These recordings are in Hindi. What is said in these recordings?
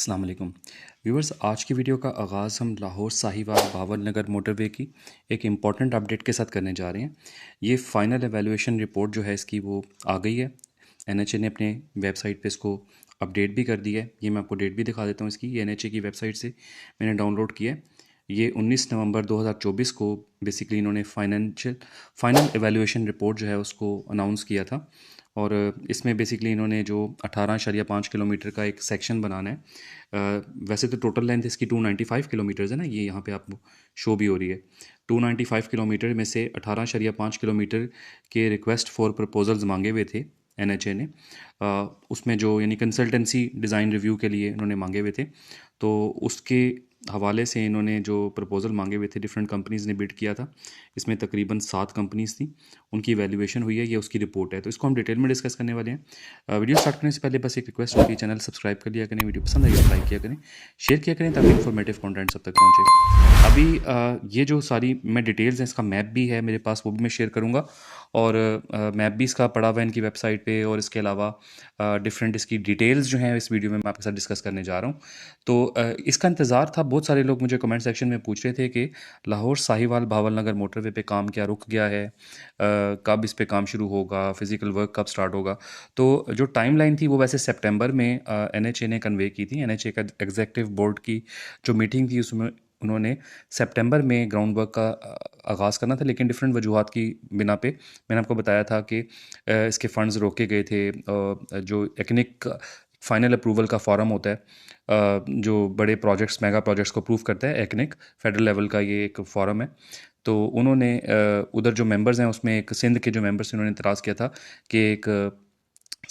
अस्सलाम वालेकुम व्यूवर्स। आज की वीडियो का आगाज़ हम लाहौर साहिवाल बावल नगर मोटरवे की एक इम्पॉर्टेंट अपडेट के साथ करने जा रहे हैं। ये फ़ाइनल एवेलुएशन रिपोर्ट जो है इसकी वो आ गई है। एनएचए ने अपने वेबसाइट पे इसको अपडेट भी कर दिया है। ये मैं आपको डेट भी दिखा देता हूँ इसकी। ये एनएचए की वेबसाइट से मैंने डाउनलोड किया है। ये 19 नवंबर 2024 को बेसिकली इन्होंने फाइनल एवेलुएशन रिपोर्ट जो है उसको अनाउंस किया था। और इसमें बेसिकली इन्होंने जो 18.5 किलोमीटर का एक सेक्शन बनाना है। वैसे तो टोटल लेंथ इसकी 295 किलोमीटर्स है ना, ये यहाँ पे आपको शो भी हो रही है। 295 किलोमीटर में से 18.5 किलोमीटर के रिक्वेस्ट फॉर प्रपोजल्स मांगे हुए थे एनएचए ने। उसमें जो यानी कंसल्टेंसी डिज़ाइन रिव्यू के लिए इन्होंने मांगे हुए थे, तो उसके हवाले से इन्होंने जो प्रपोज़ल मांगे हुए थे डिफरेंट कंपनीज़ ने बिड किया था। इसमें तकरीबन 7 कंपनीज़ थी, उनकी वैल्यूएशन हुई है। ये उसकी रिपोर्ट है, तो इसको हम डिटेल में डिस्कस करने वाले हैं। वीडियो स्टार्ट करने से पहले बस एक रिक्वेस्ट होती है, चैनल सब्सक्राइब कर लिया करें, वीडियो पसंद आई तो लाइक किया करें, शेयर किया करें ताकि इन्फॉर्मेटिव कंटेंट सब तक पहुंचे। अभी ये जो सारी मैं डिटेल्स हैं, इसका मैप भी है मेरे पास, वो भी मैं शेयर करूंगा। और मैप भी इसका पड़ा हुआ है इनकी वेबसाइट पे। और इसके अलावा डिफरेंट इसकी डिटेल्स जो हैं इस वीडियो में मैं आपके साथ डिस्कस करने जा रहा हूँ। तो इसका इंतज़ार था। बहुत सारे लोग मुझे कमेंट सेक्शन में पूछ रहे थे कि लाहौर साहिवाल भावल नगर मोटरवे पे काम क्या रुक गया है, कब इस पे काम शुरू होगा, फिज़िकल वर्क कब स्टार्ट होगा। तो जो टाइमलाइन थी वो वैसे सितंबर में एनएचए ने कन्वे की थी। एनएचए का एग्जीक्यूटिव बोर्ड की जो मीटिंग थी उसमें उन्होंने सितंबर में ग्राउंड वर्क का आगाज़ करना था, लेकिन डिफरेंट वजूहात की बिना पे मैंने आपको बताया था कि इसके फंड्स रोके गए थे। जो एक्निक फाइनल अप्रूवल का फॉरम होता है, जो बड़े प्रोजेक्ट्स मेगा प्रोजेक्ट्स को अप्रूव करता है, एक्निक फेडरल लेवल का ये एक फॉरम है। तो उन्होंने उधर जो मेंबर्स हैं उसमें एक सिंध के जो मेंबर्स उन्होंने इतराज़ किया था कि एक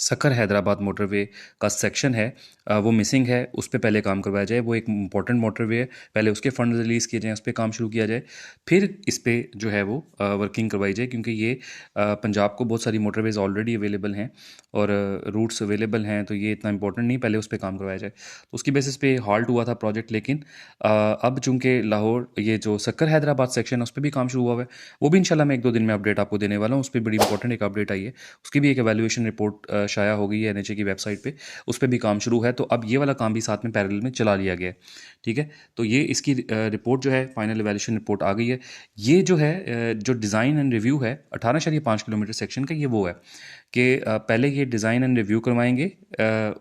सक्कर हैदराबाद मोटरवे का सेक्शन है वो मिसिंग है, उस पे पहले काम करवाया जाए। वो एक इम्पॉर्टेंट मोटरवे है, पहले उसके फंड रिलीज़ किए जाएँ, उस पे काम शुरू किया जाए, फिर इस पे जो है वो वर्किंग करवाई जाए। क्योंकि ये पंजाब को बहुत सारी मोटरवेज़ ऑलरेडी अवेलेबल हैं और रूट्स अवेलेबल हैं, तो ये इतना इंपॉर्टेंट नहीं, पहले उस पे काम करवाया जाए। तो उसकी बेसिस पे हॉल्ट हुआ था प्रोजेक्ट। लेकिन अब चूँकि लाहौर ये जो सक्कर हैदराबाद सेक्शन है उस पर भी काम शुरू हुआ है, वो भी इंशाल्लाह मैं 1-2 दिन में अपडेट आपको देने वाला हूँ। उस पर बड़ी इंपॉर्टेंट एक अपडेट आई है, उसकी भी एक एवेल्यूएशन रिपोर्ट शाया हो गई है एनएचए की वेबसाइट पे, उस पर भी काम शुरू है। तो अब ये वाला काम भी साथ में पैरेलल में चला लिया गया है, ठीक है। तो ये इसकी रिपोर्ट जो है फाइनल एवेल्यूएशन रिपोर्ट आ गई है। ये जो है जो डिज़ाइन एंड रिव्यू है 18.5 किलोमीटर सेक्शन का, ये वो है कि पहले ये डिज़ाइन एंड रिव्यू करवाएंगे,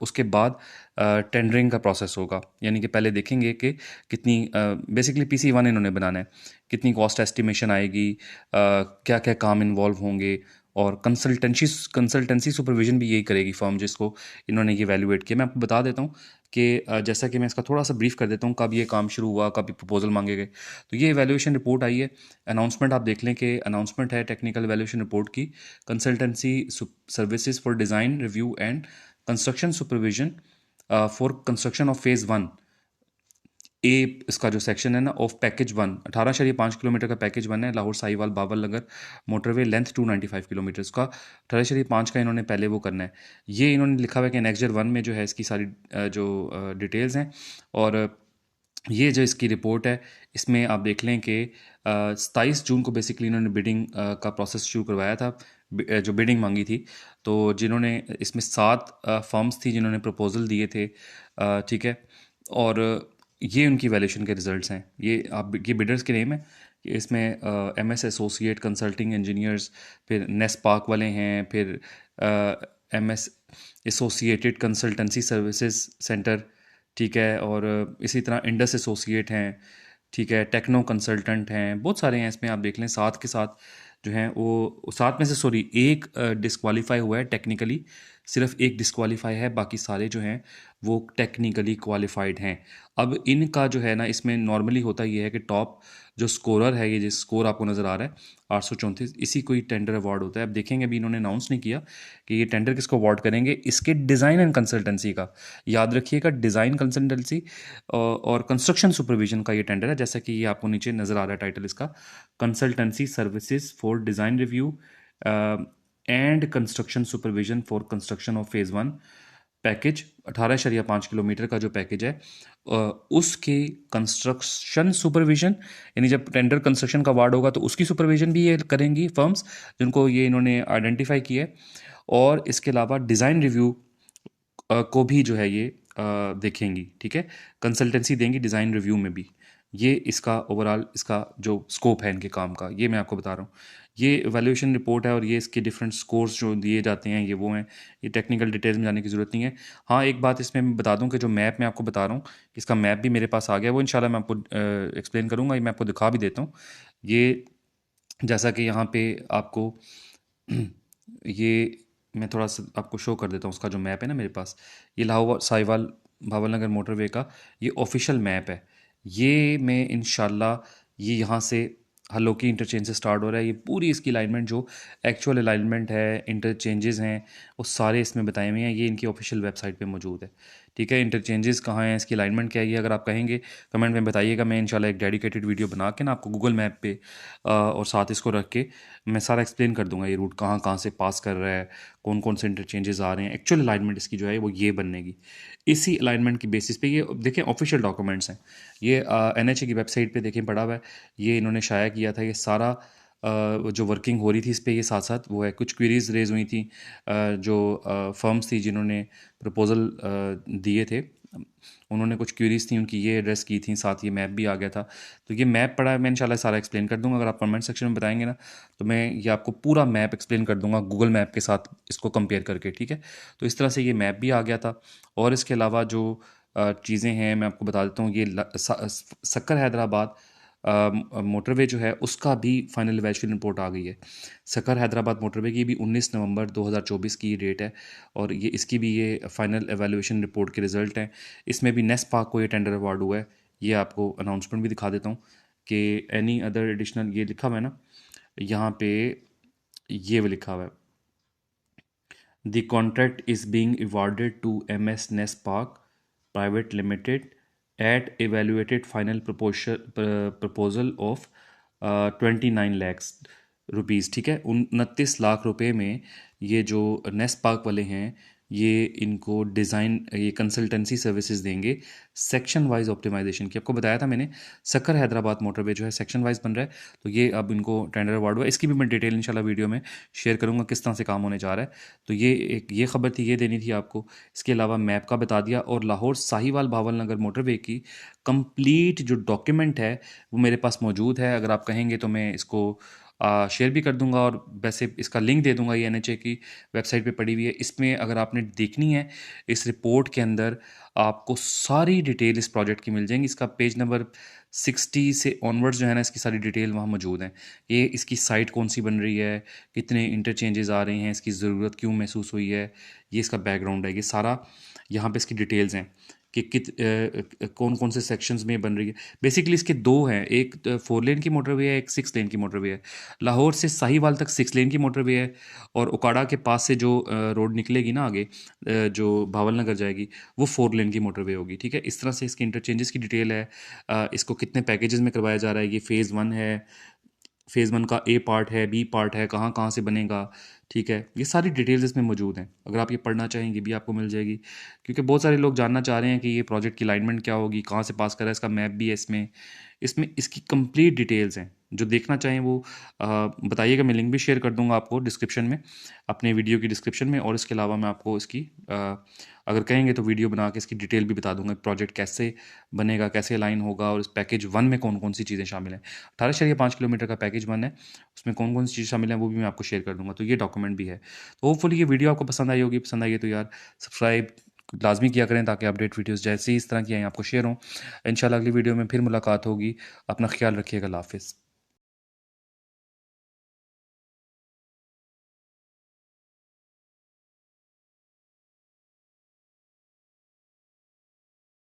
उसके बाद टेंडरिंग का प्रोसेस होगा। यानी कि पहले देखेंगे कि कितनी बेसिकली PC1 इन्होंने बनाना है, कितनी कॉस्ट एस्टिमेशन आएगी, क्या क्या काम इन्वॉल्व होंगे। और कंसल्टेंसी सुपरविजन भी यही करेगी फर्म जिसको इन्होंने ये वैल्यूएट किया। मैं आपको बता देता हूँ कि जैसा कि मैं इसका थोड़ा सा ब्रीफ कर देता हूँ, कब ये काम शुरू हुआ, कब ये प्रपोजल मांगे गए। तो ये वैल्यूएशन रिपोर्ट आई है, अनाउंसमेंट आप देख लें कि अनाउंसमेंट है टेक्निकल वैल्यूएशन रिपोर्ट की। Consultancy services for design review and construction supervision for construction of phase 1 ए, इसका जो सेक्शन है ना ऑफ पैकेज 1, 18.5 किलोमीटर का पैकेज 1 है, लाहौर साहिवाल बावल नगर मोटरवे, लेंथ 295 किलोमीटर का। 18.5 का इन्होंने पहले वो करना है। ये इन्होंने लिखा हुआ है कि एनेक्सर 1 में जो है इसकी सारी जो डिटेल्स हैं। और ये जो इसकी रिपोर्ट है इसमें आप देख लें कि 27 जून को बेसिकली इन्होंने बिडिंग का प्रोसेस शुरू करवाया था, जो बिडिंग मांगी थी। तो जिन्होंने इसमें 7 फर्म्स थी जिन्होंने प्रपोजल दिए थे, ठीक है। और ये उनकी वैल्यूएशन के रिजल्ट्स हैं। ये आप ये बिडर्स के नेम है। इसमें MS एसोसिएट कंसल्टिंग इंजीनियर्स, फिर नेस्पार्क वाले हैं, फिर MS associated consultancy services centre, ठीक है। और इसी तरह इंडस एसोसिएट हैं, ठीक है, टेक्नो कंसल्टेंट हैं, बहुत सारे हैं इसमें। आप देख लें, साथ के साथ जो हैं वो 7 में से सॉरी एक डिस्क्वालीफाई हुआ है टेक्निकली, सिर्फ एक डिस्क्वालीफाई है, बाकी सारे जो हैं वो टेक्निकली क्वालिफाइड हैं। अब इनका जो है ना, इसमें नॉर्मली होता ये है कि टॉप जो स्कोरर है, ये जिस स्कोर आपको नज़र आ रहा है 834, इसी को ही टेंडर अवार्ड होता है। अब देखेंगे, अभी इन्होंने अनाउंस नहीं किया कि ये टेंडर किसको अवार्ड करेंगे। इसके डिज़ाइन एंड कंसल्टेंसी का, याद रखिएगा, डिज़ाइन कंसल्टेंसी और कंस्ट्रक्शन सुपरविजन का ये टेंडर है। जैसा कि ये आपको नीचे नज़र आ रहा है टाइटल इसका, consultancy services for design review and construction supervision for construction of phase 1 package. 18.5 kilometre का जो पैकेज है उसके कंस्ट्रक्शन सुपरविजन, यानी जब टेंडर कंस्ट्रक्शन का अवार्ड होगा तो उसकी सुपरविजन भी ये करेंगी फर्म्स जिनको ये इन्होंने आइडेंटिफाई किया है। और इसके अलावा डिज़ाइन रिव्यू को भी जो है ये देखेंगी, ठीक है, कंसल्टेंसी देंगी डिज़ाइन रिव्यू में भी। ये इसका ओवरऑल इसका जो स्कोप है इनके काम का, ये मैं आपको बता रहा हूँ। ये एवेल्यूएशन रिपोर्ट है और ये इसके डिफरेंट स्कोर्स जो दिए जाते हैं ये वो हैं। ये टेक्निकल डिटेल्स में जाने की ज़रूरत नहीं है। हाँ, एक बात इसमें मैं बता दूं कि जो मैप मैं आपको बता रहा हूँ, इसका मैप भी मेरे पास आ गया, वो इंशाल्लाह मैं आपको एक्सप्लेन करूँगा, ये मैं आपको दिखा भी देता हूँ। ये जैसा कि यहाँ पे आपको ये मैं थोड़ा सा आपको शो कर देता हूँ, उसका जो मैप है ना मेरे पास, ये लाहौर साहिवाल भावलनगर मोटरवे का ये ऑफिशियल मैप है। ये मैं इंशाल्लाह ये यहाँ से हलोकी इंटरचेंज से स्टार्ट हो रहा है, ये पूरी इसकी अलाइनमेंट जो एक्चुअल अलाइनमेंट है, इंटरचेंजेस हैं, वो सारे इसमें बताए हुए हैं। ये इनकी ऑफिशियल वेबसाइट पे मौजूद है, ठीक है। इंटरचेंजेस कहाँ हैं, इसकी अलाइनमेंट क्या है, ये अगर आप कहेंगे कमेंट में बताइएगा, मैं इंशाल्लाह एक डेडिकेटेड वीडियो बना के ना आपको गूगल मैप पे और साथ इसको रख के मैं सारा एक्सप्लेन कर दूंगा, ये रूट कहाँ कहाँ से पास कर रहा है, कौन कौन से इंटरचेंजेस आ रहे हैं। एक्चुअल अलाइनमेंट इसकी जो है वो ये बनेगी। इसी अलाइनमेंट की बेसिस पे ये देखें ऑफिशियल डॉक्यूमेंट्स हैं, ये NHA की वेबसाइट पे देखें पड़ा हुआ है। ये इन्होंने शाया किया था, ये सारा जो वर्किंग हो रही थी इस पे, ये साथ साथ वो है। कुछ क्वेरीज रेज हुई थी, जो फर्म्स थी जिन्होंने प्रपोज़ल दिए थे, उन्होंने कुछ क्वेरीज थी उनकी, ये एड्रेस की थी, साथ ये मैप भी आ गया था। तो ये मैप पड़ा है, मैं इंशाल्लाह सारा एक्सप्लेन कर दूंगा। अगर आप कमेंट सेक्शन में बताएंगे ना तो मैं ये आपको पूरा मैप एक्सप्लेन कर दूंगा गूगल मैप के साथ इसको कंपेयर करके, ठीक है। तो इस तरह से ये मैप भी आ गया था। और इसके अलावा जो चीज़ें हैं मैं आपको बता देता हूँ, ये सक्कर हैदराबाद मोटरवे जो है उसका भी फाइनल इवैल्यूएशन रिपोर्ट आ गई है। सक्कर हैदराबाद मोटरवे की भी 19 नवंबर 2024 की ये डेट है, और ये इसकी भी ये फाइनल एवेल्यूएशन रिपोर्ट के रिज़ल्ट हैं। इसमें भी नेस्ट पार्क को ये टेंडर अवार्ड हुआ है। ये आपको अनाउंसमेंट भी दिखा देता हूँ कि एनी अदर एडिशनल, ये लिखा हुआ है ना यहाँ पे, ये वो लिखा हुआ है, the contract is being awarded to MS Nest Park Private Limited at evaluated final proposal of 29 lakh rupees, ठीक है। 29 लाख रुपए में ये जो नेस्ट पार्क वाले हैं ये इनको डिज़ाइन, ये कंसल्टेंसी सर्विसेज देंगे सेक्शन वाइज ऑप्टिमाइजेशन की। आपको बताया था मैंने, सक्कर हैदराबाद मोटरवे जो है सेक्शन वाइज बन रहा है, तो ये अब इनको टेंडर अवार्ड हुआ। इसकी भी मैं डिटेल इंशाल्लाह वीडियो में शेयर करूंगा किस तरह से काम होने जा रहा है। तो ये एक ये खबर थी, ये देनी थी आपको। इसके अलावा मैप का बता दिया, और लाहौर साहिवाल भावलनगर मोटरवे की कंप्लीट जो डॉक्यूमेंट है वो मेरे पास मौजूद है। अगर आप कहेंगे तो मैं इसको शेयर भी कर दूंगा, और वैसे इसका लिंक दे दूंगा, ये NHA की वेबसाइट पे पड़ी हुई है। इसमें अगर आपने देखनी है, इस रिपोर्ट के अंदर आपको सारी डिटेल इस प्रोजेक्ट की मिल जाएंगी। इसका पेज नंबर 60 से ऑनवर्ड्स जो है ना, इसकी सारी डिटेल वहाँ मौजूद है। ये इसकी साइट कौन सी बन रही है, कितने इंटरचेंजेस आ रहे हैं, इसकी ज़रूरत क्यों महसूस हुई है, ये इसका बैकग्राउंड है, ये सारा यहाँ पे इसकी डिटेल्स हैं कि कौन कौन से सेक्शंस में बन रही है। बेसिकली इसके दो हैं, एक 4 लेन की मोटरवे है, एक 6 लेन की मोटरवे है। लाहौर से साहिवाल तक 6 लेन की मोटरवे है, और उकाड़ा के पास से जो रोड निकलेगी ना आगे, जो भावल नगर जाएगी, वो 4 लेन की मोटरवे होगी, ठीक है। इस तरह से इसके इंटरचेंजेस की डिटेल है। इसको कितने पैकेजेस में करवाया जा रहा है, ये फ़ेज़ 1 है, फ़ेज़ 1 का A पार्ट है, B पार्ट है, कहाँ कहाँ से बनेगा, ठीक है। ये सारी डिटेल्स इसमें मौजूद हैं। अगर आप ये पढ़ना चाहेंगे भी आपको मिल जाएगी, क्योंकि बहुत सारे लोग जानना चाह रहे हैं कि ये प्रोजेक्ट की अलाइनमेंट क्या होगी, कहाँ से पास कर रहा है, इसका मैप भी है इसमें। इसमें इसकी कंप्लीट डिटेल्स हैं। जो देखना चाहें वो बताइएगा, मैं लिंक भी शेयर कर दूंगा आपको डिस्क्रिप्शन में, अपने वीडियो की डिस्क्रिप्शन में। और इसके अलावा मैं आपको इसकी अगर कहेंगे तो वीडियो बना के इसकी डिटेल भी बता दूंगा, प्रोजेक्ट कैसे बनेगा, कैसे अलाइन होगा, और इस पैकेज 1 में कौन कौन सी चीज़ें शामिल हैं। 18.5 किलोमीटर का पैकेज 1 है, उसमें कौन कौन सी चीज़ शामिल है वो भी मैं आपको शेयर कर दूंगा। तो ये डॉक्यूमेंट भी है। तो होपफुली ये वीडियो आपको पसंद आई होगी। पसंद आई है तो यार सब्सक्राइब लाजमी किया करें, ताकि अपडेट वीडियोस जैसे ही इस तरह की आएँ आपको शेयर हों। इंशाल्लाह अगली वीडियो में फिर मुलाकात होगी। अपना ख्याल रखिएगा। अल्लाह हाफ़िज़।